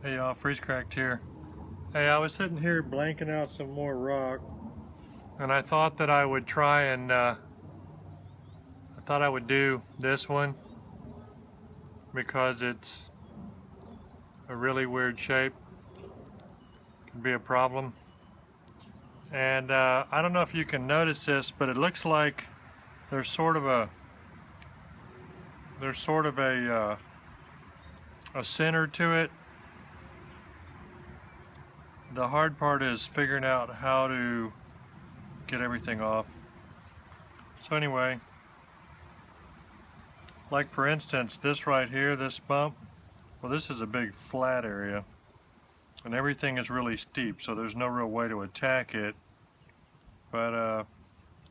Hey y'all, Freeze Cracked here. Hey, I was sitting here blanking out some more rock, and I thought that I would try and I thought I would do this one because it's a really weird shape. Could be a problem. And I don't know if you can notice this, but it looks like there's sort of a a center to it. The hard part is figuring out how to get everything off. So anyway, like for instance, this right here, this bump, well, this is a big flat area and everything is really steep, so there's no real way to attack it. But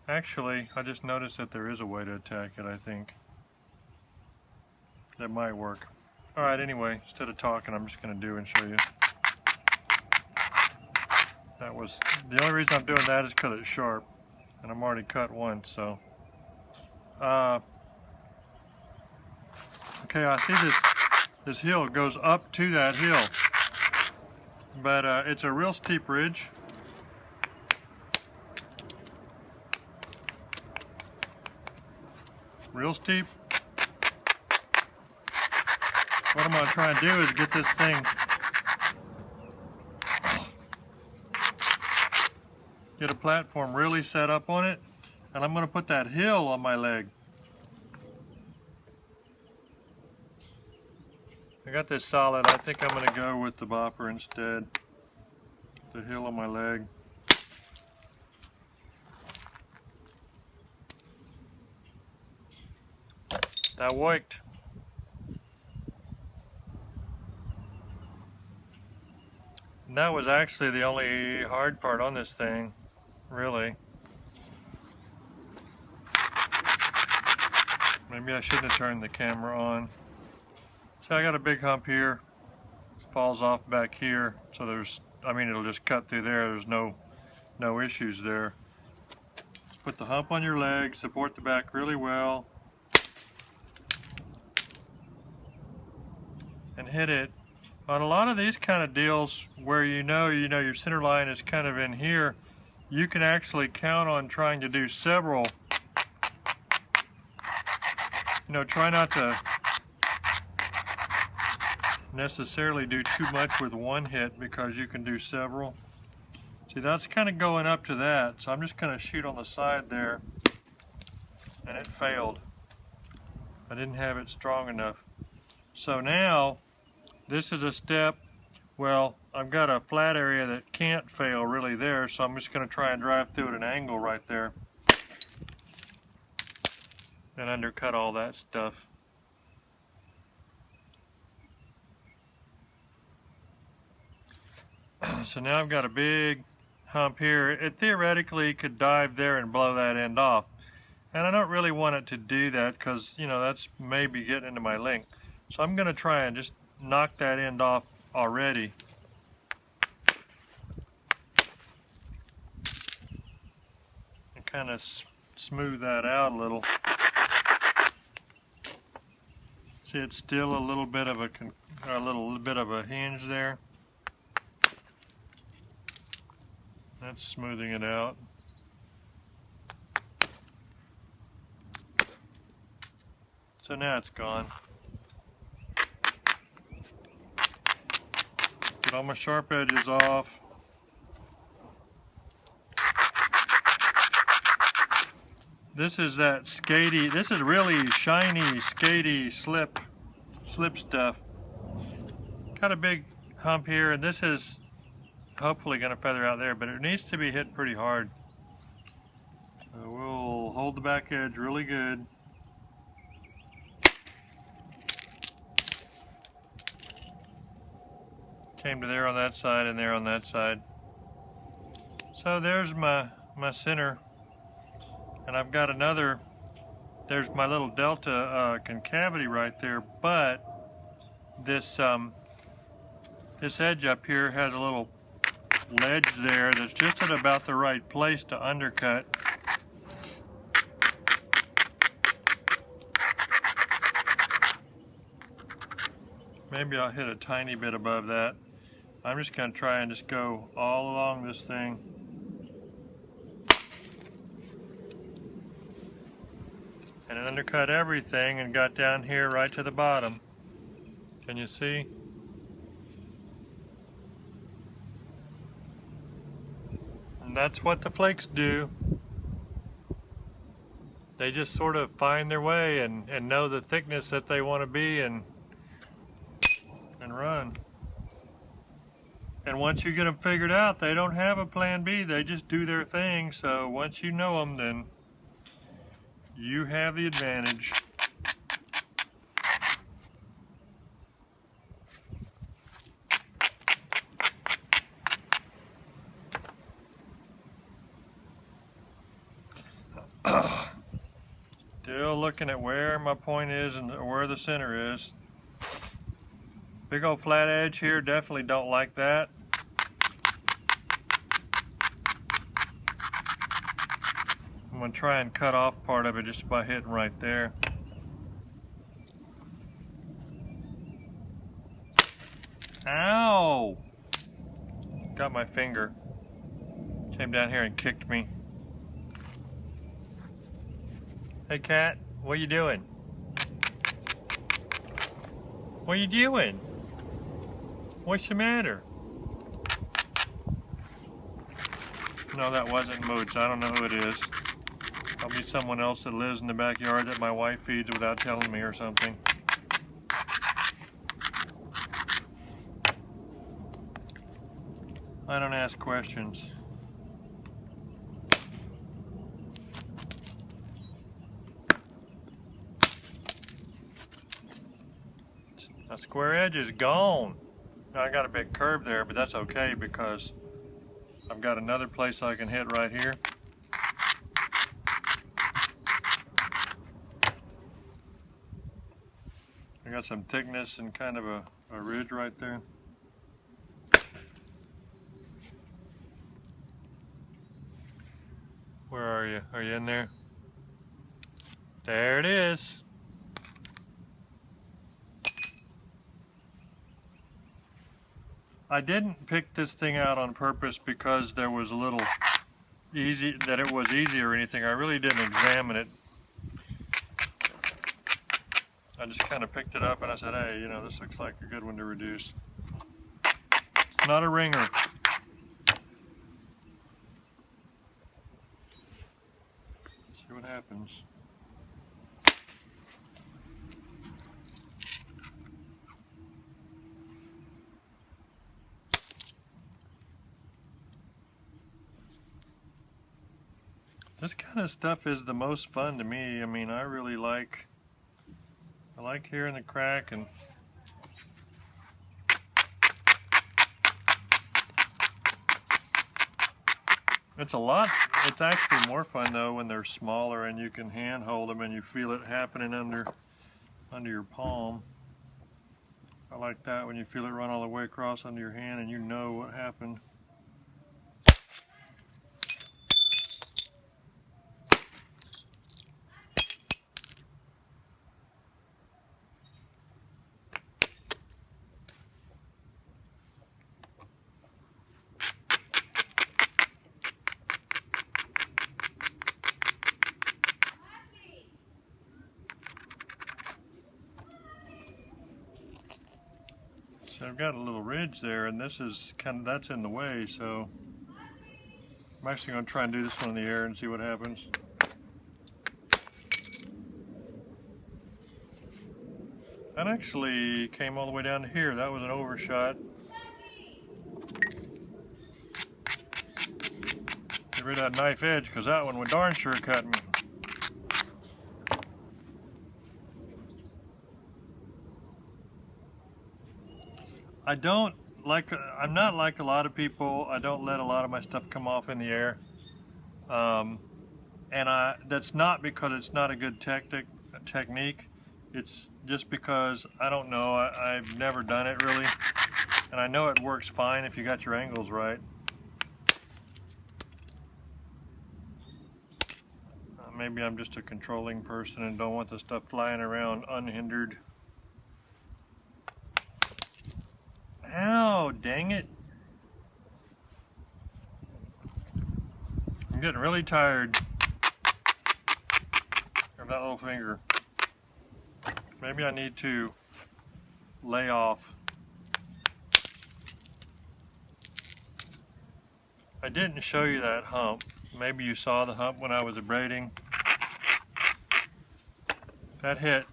actually, I just noticed that there is a way to attack it, I think. That might work. Alright, anyway, instead of talking, I'm just going to do and show you. That was, the only reason I'm doing that is because it's sharp, and I'm already cut once, so. Okay, I see this hill goes up to that hill, but it's a real steep ridge. Real steep. What I'm going to try and do is get this thing, get a platform really set up on it, and I'm going to put that hill on my leg. I got this solid. I think I'm going to go with the bopper instead. The hill on my leg. That worked. And that was actually the only hard part on this thing, really. Maybe I shouldn't have turned the camera on. So I got a big hump here, falls off back here, so there's, I mean, it'll just cut through there. There's no issues there. Just put the hump on your leg, support the back really well, and hit it. On a lot of these kind of deals where you know your center line is kind of in here, you can actually count on trying to do several. You know, try not to necessarily do too much with one hit because you can do several. See, that's kind of going up to that, so I'm just going to shoot on the side there, and it failed. I didn't have it strong enough. So now, this is a step, well, I've got a flat area that can't fail really there, so I'm just going to try and drive through at an angle right there and undercut all that stuff. So now I've got a big hump here. It theoretically could dive there and blow that end off. And I don't really want it to do that because, you know, that's maybe getting into my link. So I'm going to try and just knock that end off already. And kind of smooth that out a little. See, it's still a little bit of a hinge there. That's smoothing it out. So now it's gone. Get all my sharp edges off. This is that skatey, this is really shiny, skatey slip stuff. Got a big hump here, and this is hopefully going to feather out there, but it needs to be hit pretty hard. So we'll hold the back edge really good. Came to there on that side and there on that side. So there's my center, and I've got another, there's my little delta concavity right there, but this this edge up here has a little ledge there that's just at about the right place to undercut. Maybe I'll hit a tiny bit above that. I'm just going to try and just go all along this thing. And it undercut everything and got down here right to the bottom. Can you see? And that's what the flakes do. They just sort of find their way and know the thickness that they want to be and run. And once you get them figured out, they don't have a plan B. They just do their thing. So once you know them, then you have the advantage. Still looking at where my point is and where the center is. Big old flat edge here, definitely don't like that. I'm going to try and cut off part of it just by hitting right there. Ow! Got my finger. Came down here and kicked me. Hey cat, what you doing? What you doing? What's the matter? No, that wasn't Moods. I don't know who it is. Probably someone else that lives in the backyard that my wife feeds without telling me or something. I don't ask questions. That square edge is gone. Now I got a big curve there, but that's okay because I've got another place I can hit right here. I got some thickness and kind of a ridge right there. Where are you? Are you in there? There it is. I didn't pick this thing out on purpose because there was a little easy, that it was easy or anything. I really didn't examine it. I just kind of picked it up and I said, hey, you know, this looks like a good one to reduce. It's not a ringer. See what happens. This kind of stuff is the most fun to me. I mean, I really like hearing the crack and it's actually more fun though when they're smaller and you can hand hold them and you feel it happening under your palm. I like that when you feel it run all the way across under your hand and you know what happened. So I've got a little ridge there, and this is that's in the way, so I'm actually going to try and do this one in the air and see what happens. That actually came all the way down to here. That was an overshot. Get rid of that knife edge because that one would darn sure cut me. I'm not like a lot of people. I don't let a lot of my stuff come off in the air. That's not because it's not a good technique. It's just because, I don't know, I've never done it really. And I know it works fine if you got your angles right. Maybe I'm just a controlling person and don't want the stuff flying around unhindered. Ow, dang it. I'm getting really tired of that little finger. Maybe I need to lay off. I didn't show you that hump. Maybe you saw the hump when I was abrading. That hit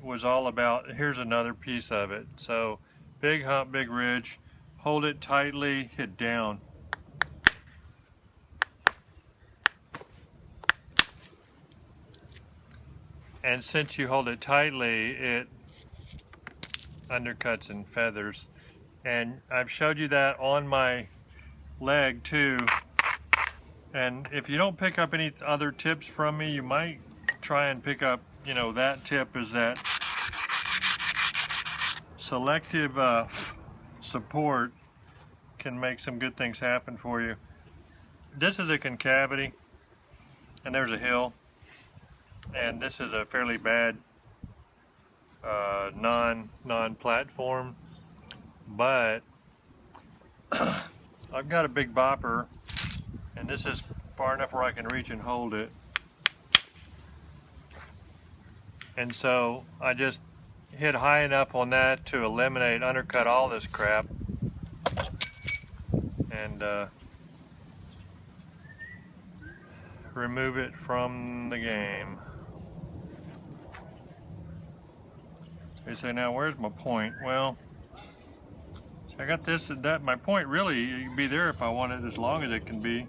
was all about, here's another piece of it. So big hump, big ridge, hold it tightly, hit down. And since you hold it tightly, it undercuts and feathers. And I've showed you that on my leg too. And if you don't pick up any other tips from me, you might try and pick up, you know, that tip is that selective support can make some good things happen for you. This is a concavity, and there's a hill, and this is a fairly bad non-platform, but I've got a big bopper, and this is far enough where I can reach and hold it. And so I just hit high enough on that to undercut all this crap, and remove it from the game. So you say, now where's my point? Well, so I got this and that. My point really can be there if I want it as long as it can be.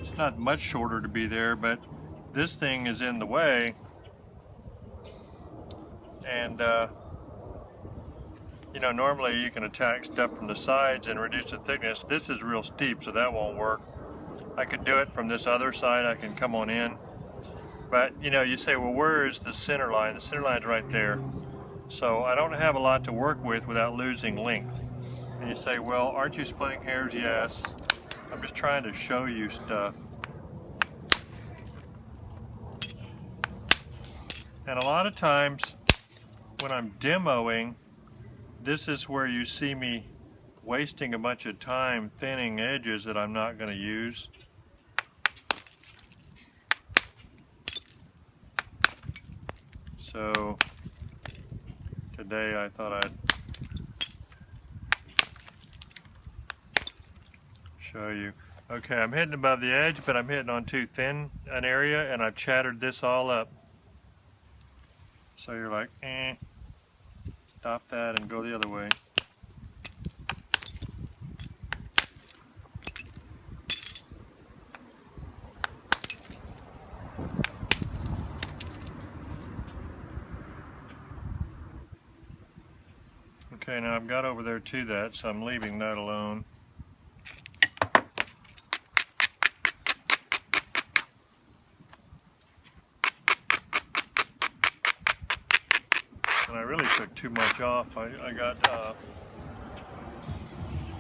It's not much shorter to be there, but this thing is in the way. And you know, normally you can attack stuff from the sides and reduce the thickness. This is real steep, so that won't work. I could do it from this other side. I can come on in. But you know, you say, well, where is the center line? The center line's right there. So I don't have a lot to work with without losing length. And you say, well, aren't you splitting hairs? Yes. I'm just trying to show you stuff. And a lot of times when I'm demoing, this is where you see me wasting a bunch of time thinning edges that I'm not going to use. So today I thought I'd show you. Okay, I'm hitting above the edge, but I'm hitting on too thin an area, and I've chattered this all up. So you're like, stop that and go the other way. Okay, now I've got over there to that, so I'm leaving that alone. And I really took too much off. I got a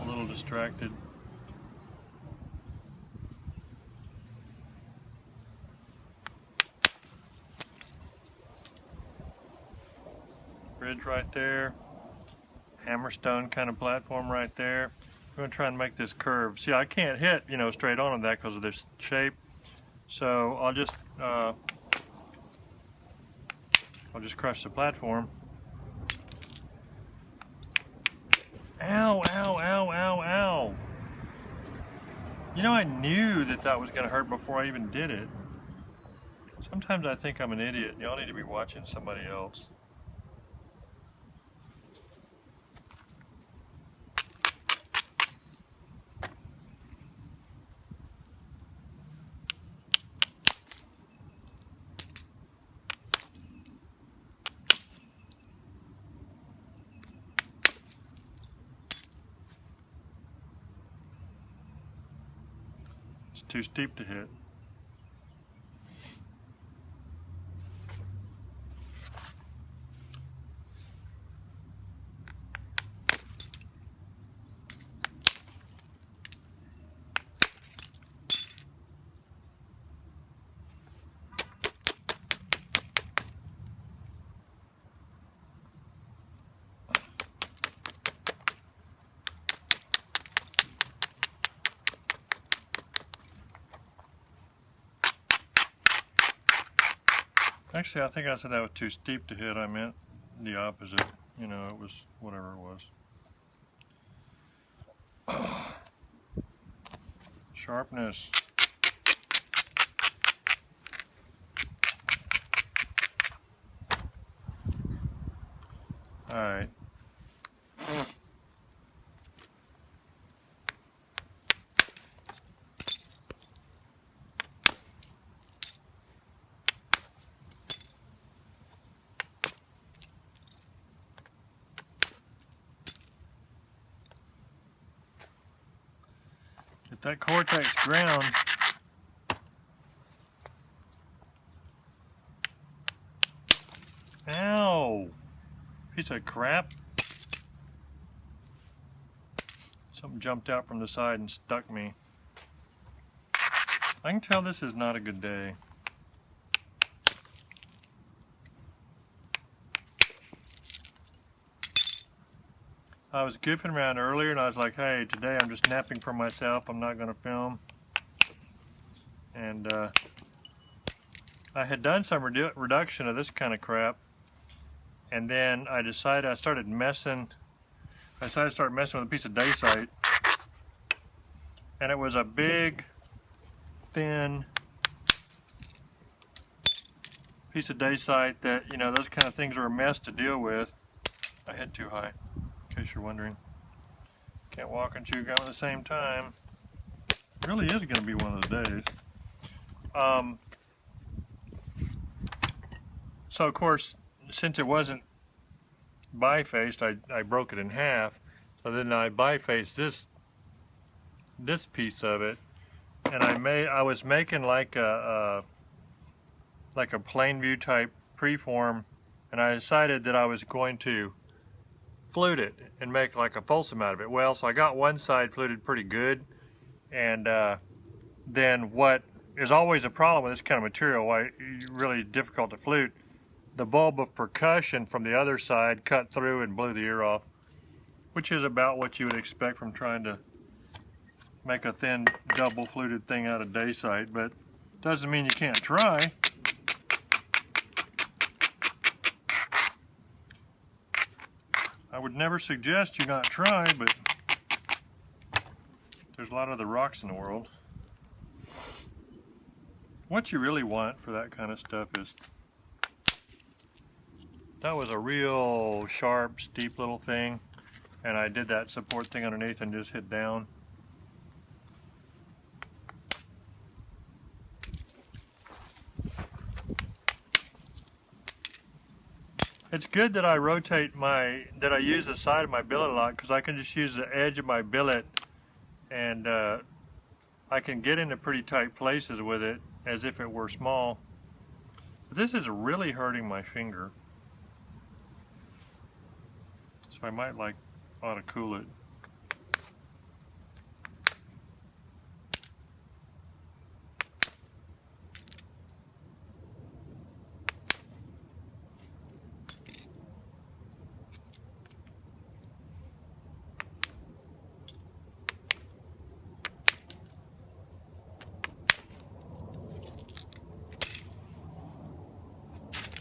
little distracted. Bridge right there. Hammerstone kind of platform right there. I'm going to try and make this curve. See, I can't hit, you know, straight on that because of this shape. So I'll just crush the platform. Ow, ow, ow, ow, ow. You know, I knew that that was going to hurt before I even did it. Sometimes I think I'm an idiot. Y'all need to be watching somebody else. It's too steep to hit. Actually, I think I said that was too steep to hit. I meant the opposite. You know, it was whatever it was. Sharpness. All right. Get that cortex ground. Ow! Piece of crap. Something jumped out from the side and stuck me. I can tell this is not a good day. I was goofing around earlier and I was like, hey, today I'm just napping for myself. I'm not going to film. And I had done some reduction of this kind of crap. And then I decided I started messing with a piece of dacite. And it was a big, thin piece of dacite that, you know, those kind of things are a mess to deal with. I hit too high, in case you're wondering. Can't walk and chew gum at the same time. It really is going to be one of those days. So of course, since it wasn't bifaced, I broke it in half. So then I bifaced this piece of it, and I was making like a plain view type preform, and I decided that I was going to flute it and make like a Folsom out of it. Well, so I got one side fluted pretty good, and then what is always a problem with this kind of material, why it's really difficult to flute, the bulb of percussion from the other side cut through and blew the ear off, which is about what you would expect from trying to make a thin double fluted thing out of dacite, but doesn't mean you can't try. I would never suggest you not try, but there's a lot of other rocks in the world. What you really want for that kind of stuff is, that was a real sharp, steep little thing, and I did that support thing underneath and just hit down. It's good that I use the side of my billet a lot, because I can just use the edge of my billet and I can get into pretty tight places with it as if it were small. But this is really hurting my finger. So I might ought to cool it.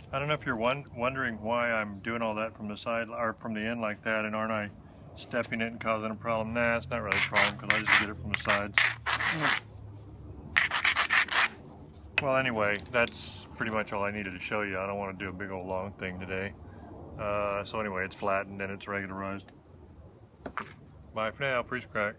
I don't know if you're wondering why I'm doing all that from the side or from the end like that, and aren't I stepping it and causing a problem? Nah, it's not really a problem because I just get it from the sides. Well, anyway, that's pretty much all I needed to show you. I don't want to do a big old long thing today. So anyway, it's flattened and it's regularized. Bye for now, freeze crack.